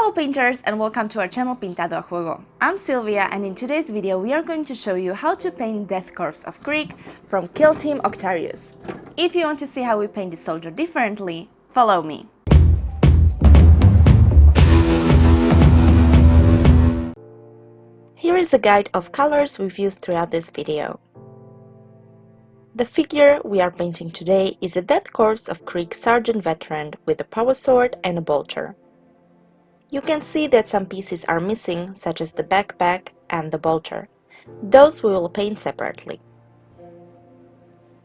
Hello painters and welcome to our channel Pintado a Juego. I'm Sylvia and in today's video we are going to show you how to paint Death Korps of Krieg from Kill Team Octarius. If you want to see how we paint this soldier differently, follow me. Here is a guide of colors we've used throughout this video. The figure we are painting today is a Death Korps of Krieg Sergeant Veteran with a power sword and a bolter. You can see that some pieces are missing, such as the backpack and the bolter. Those we will paint separately.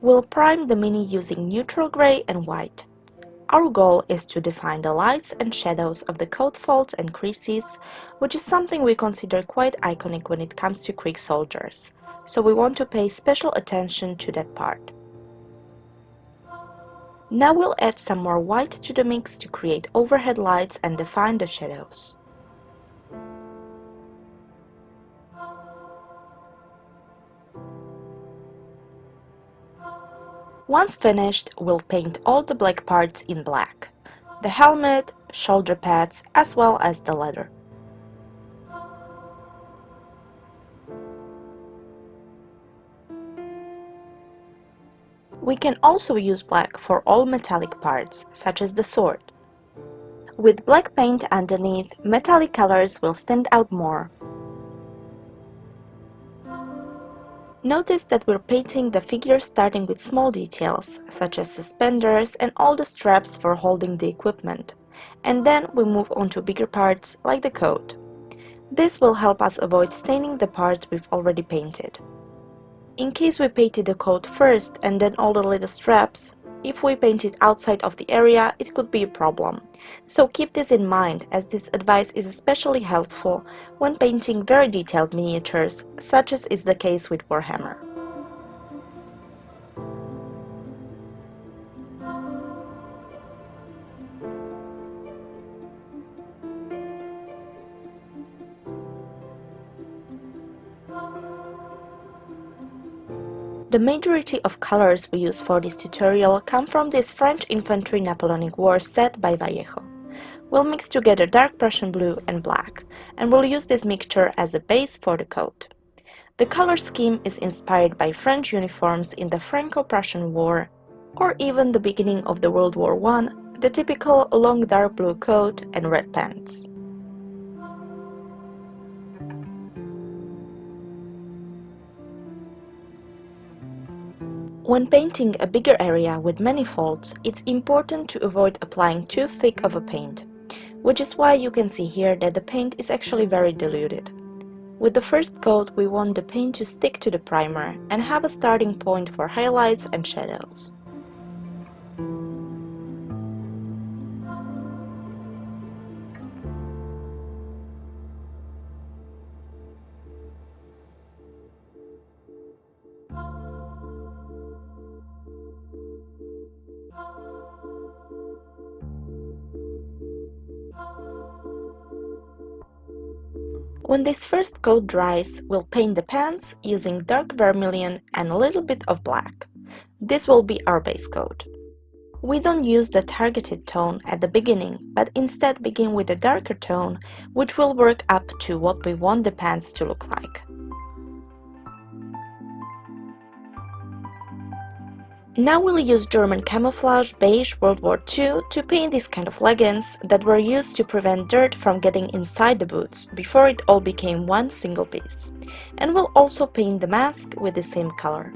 We'll prime the Mini using neutral gray and white. Our goal is to define the lights and shadows of the coat folds and creases, which is something we consider quite iconic when it comes to Krieg soldiers, so we want to pay special attention to that part. Now we'll add some more white to the mix to create overhead lights and define the shadows. Once finished, we'll paint all the black parts in black. The helmet, shoulder pads, as well as the leather. We can also use black for all metallic parts, such as the sword. With black paint underneath, metallic colors will stand out more. Notice that we're painting the figure starting with small details, such as suspenders and all the straps for holding the equipment, and then we move on to bigger parts like the coat. This will help us avoid staining the parts we've already painted. In case we painted the coat first and then all the little straps, if we paint it outside of the area, it could be a problem. So keep this in mind, as this advice is especially helpful when painting very detailed miniatures, such as is the case with Warhammer. The majority of colors we use for this tutorial come from this French Infantry Napoleonic War set by Vallejo. We'll mix together dark Prussian blue and black, and we'll use this mixture as a base for the coat. The color scheme is inspired by French uniforms in the Franco-Prussian War, or even the beginning of the World War I, the typical long dark blue coat and red pants. When painting a bigger area with many folds, it's important to avoid applying too thick of a paint, which is why you can see here that the paint is actually very diluted. With the first coat, we want the paint to stick to the primer and have a starting point for highlights and shadows. When this first coat dries, we'll paint the pants using dark vermilion and a little bit of black. This will be our base coat. We don't use the targeted tone at the beginning, but instead begin with a darker tone, which will work up to what we want the pants to look like. Now we'll use German camouflage beige World War II to paint these kind of leggings that were used to prevent dirt from getting inside the boots before it all became one single piece. And we'll also paint the mask with the same color.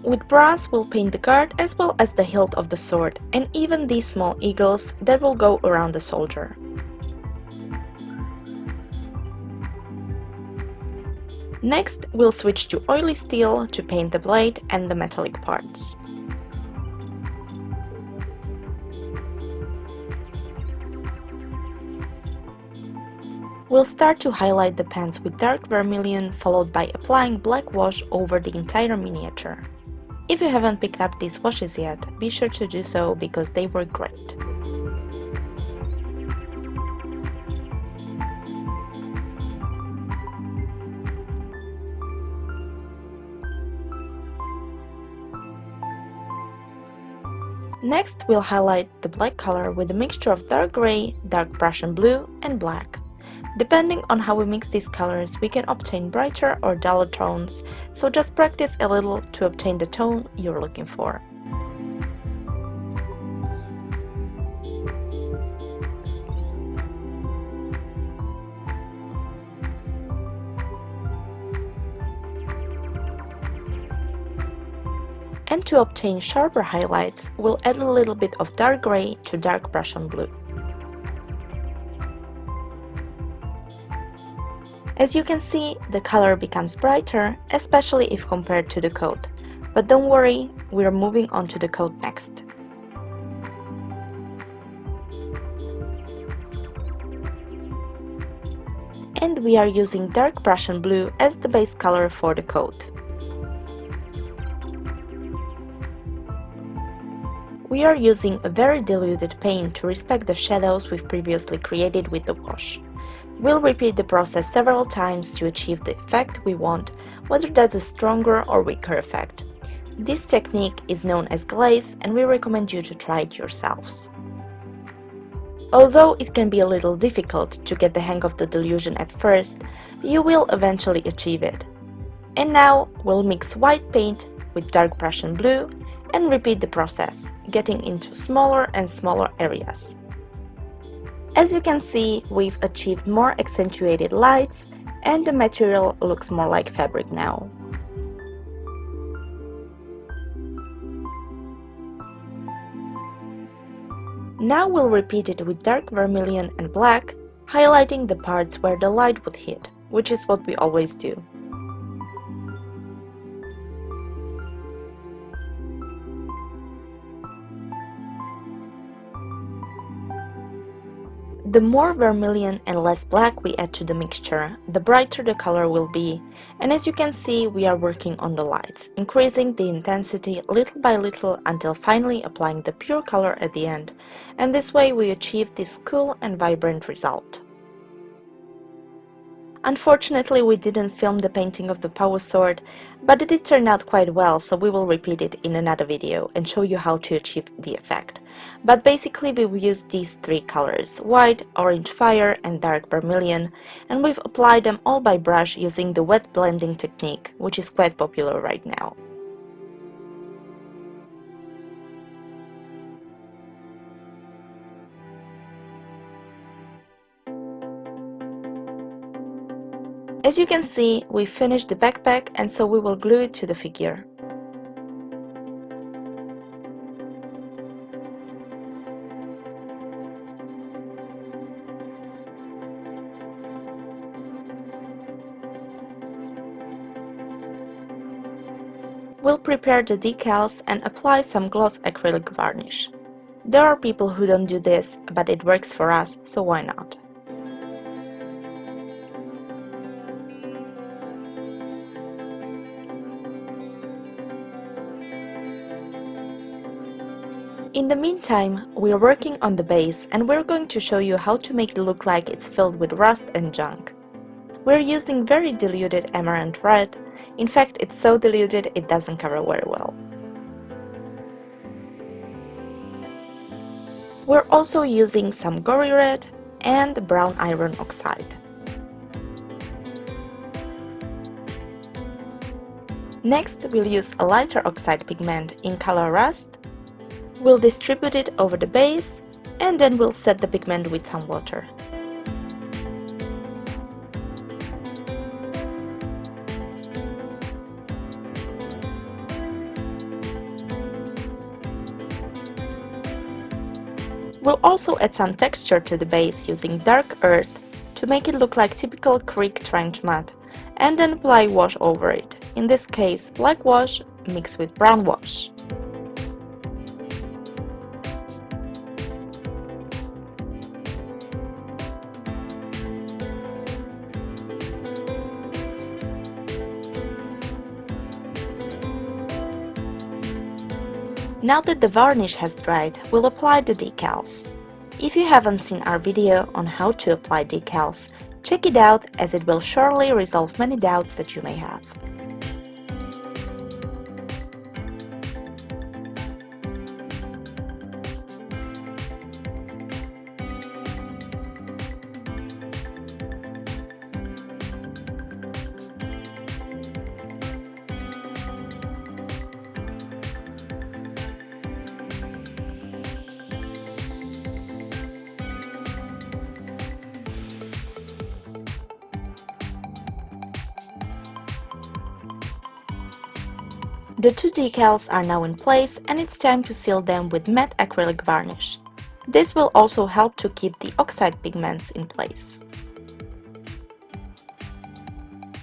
With brass, we'll paint the guard as well as the hilt of the sword, and even these small eagles that will go around the soldier. Next, we'll switch to oily steel to paint the blade and the metallic parts. We'll start to highlight the pants with dark vermilion, followed by applying black wash over the entire miniature. If you haven't picked up these washes yet, be sure to do so because they work great. Next, we'll highlight the black color with a mixture of dark gray, dark Prussian blue, and black. Depending on how we mix these colors, we can obtain brighter or duller tones, so just practice a little to obtain the tone you're looking for. And to obtain sharper highlights, we'll add a little bit of dark gray to dark Prussian blue. As you can see, the color becomes brighter, especially if compared to the coat. But don't worry, we're moving on to the coat next. And we are using dark Prussian blue as the base color for the coat. We are using a very diluted paint to respect the shadows we've previously created with the wash. We'll repeat the process several times to achieve the effect we want, whether that's a stronger or weaker effect. This technique is known as glaze, and we recommend you to try it yourselves. Although it can be a little difficult to get the hang of the dilution at first, you will eventually achieve it. And now we'll mix white paint with dark Prussian blue and repeat the process, getting into smaller and smaller areas. As you can see, we've achieved more accentuated lights and the material looks more like fabric now. Now we'll repeat it with dark vermilion and black, highlighting the parts where the light would hit, which is what we always do. The more vermilion and less black we add to the mixture, the brighter the color will be, and as you can see, we are working on the lights, increasing the intensity little by little until finally applying the pure color at the end, and this way we achieve this cool and vibrant result. Unfortunately, we didn't film the painting of the power sword, but it did turn out quite well, so we will repeat it in another video and show you how to achieve the effect. But basically we've used these three colors, white, orange fire and dark vermilion, and we've applied them all by brush using the wet blending technique, which is quite popular right now. As you can see, we finished the backpack, and so we will glue it to the figure. We'll prepare the decals and apply some gloss acrylic varnish. There are people who don't do this, but it works for us, so why not? In the meantime, we're working on the base, and we're going to show you how to make it look like it's filled with rust and junk. We're using very diluted amaranth red. In fact, it's so diluted it doesn't cover very well. We're also using some gory red and brown iron oxide. Next, we'll use a lighter oxide pigment in color rust. We'll distribute it over the base, and then we'll set the pigment with some water. We'll also add some texture to the base using dark earth to make it look like typical creek trench mud, and then apply wash over it, in this case black wash mixed with brown wash. Now that the varnish has dried, we'll apply the decals. If you haven't seen our video on how to apply decals, check it out, as it will surely resolve many doubts that you may have. The two decals are now in place and it's time to seal them with matte acrylic varnish. This will also help to keep the oxide pigments in place.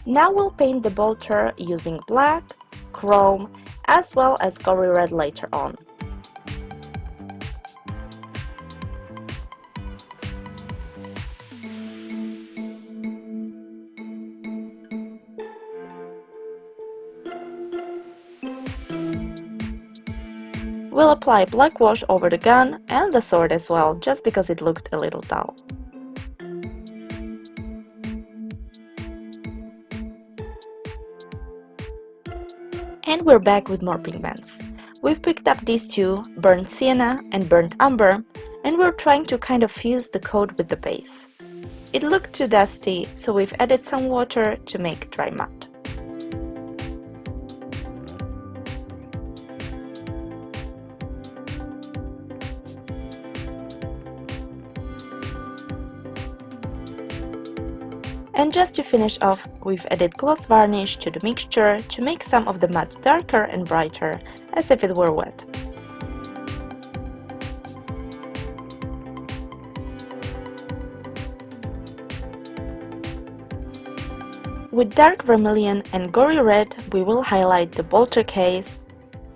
Now we'll paint the bolter using black, chrome, as well as gory red later on. We'll apply black wash over the gun and the sword as well, just because it looked a little dull. And we're back with more pigments. We've picked up these two, burnt sienna and burnt umber, and we're trying to kind of fuse the coat with the base. It looked too dusty, so we've added some water to make dry matte. And just to finish off, we've added gloss varnish to the mixture to make some of the matte darker and brighter, as if it were wet. With dark vermilion and gory red, we will highlight the bolter case,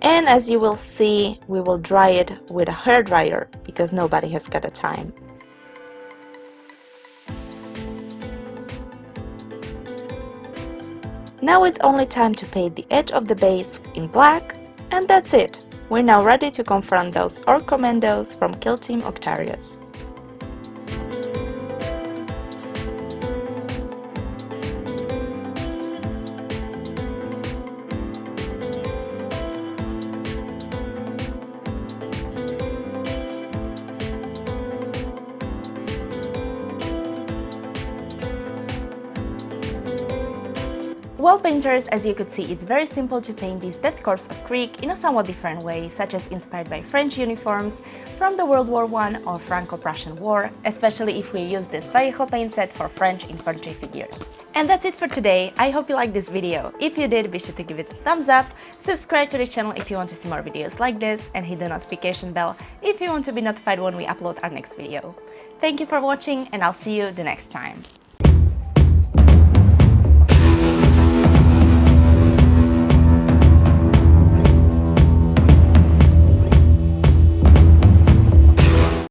and as you will see, we will dry it with a hairdryer, because nobody has got the time. Now it's only time to paint the edge of the base in black, and that's it! We're now ready to confront those orc commandos from Kill Team Octarius. Well, painters, as you could see, it's very simple to paint these Death Korps of Krieg in a somewhat different way, such as inspired by French uniforms from the World War I or Franco-Prussian War, especially if we use this Vallejo paint set for French infantry figures. And that's it for today. I hope you liked this video. If you did, be sure to give it a thumbs up, subscribe to this channel if you want to see more videos like this, and hit the notification bell if you want to be notified when we upload our next video. Thank you for watching, and I'll see you the next time.